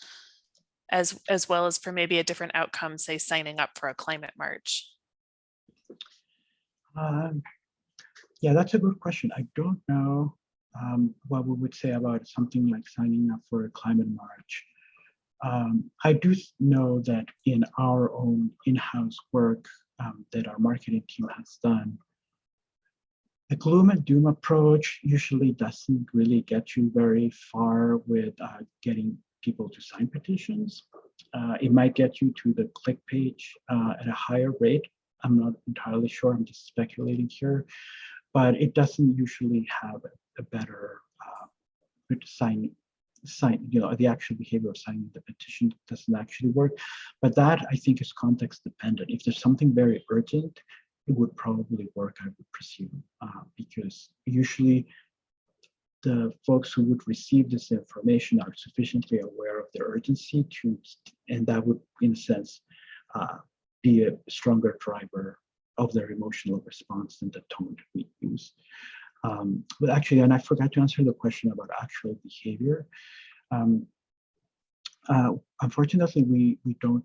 as well as for maybe a different outcome, say signing up for a climate march? Yeah, that's a good question. I don't know what we would say about something like signing up for a climate march. I do know that in our own in-house work that our marketing team has done, the gloom and doom approach usually doesn't really get you very far with getting people to sign petitions. It might get you to the click page at a higher rate. I'm not entirely sure, I'm just speculating here, but it doesn't usually have a better the actual behavior of signing the petition doesn't actually work. But that, I think, is context dependent. If there's something very urgent, it would probably work, I would presume, because usually the folks who would receive this information are sufficiently aware of the urgency and that would, in a sense, be a stronger driver of their emotional response than the tone that we use. But actually, and I forgot to answer the question about actual behavior. Unfortunately, we don't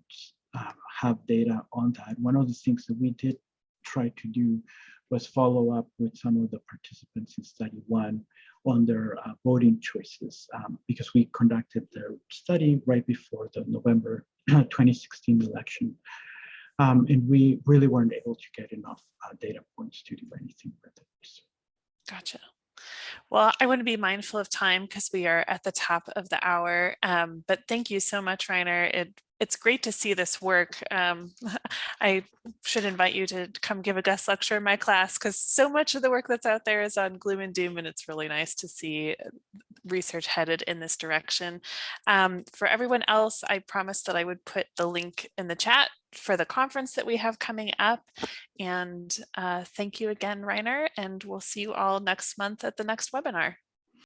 have data on that. One of the things that we did try to do was follow up with some of the participants in study one on their voting choices, because we conducted their study right before the November 2016 election. And we really weren't able to get enough data points to do anything with it. Gotcha. Well, I want to be mindful of time because we are at the top of the hour. But thank you so much, Reiner. It's great to see this work. I should invite you to come give a guest lecture in my class because so much of the work that's out there is on gloom and doom, and it's really nice to see research headed in this direction. For everyone else, I promised that I would put the link in the chat for the conference that we have coming up. And thank you again, Reiner, and we'll see you all next month at the next webinar.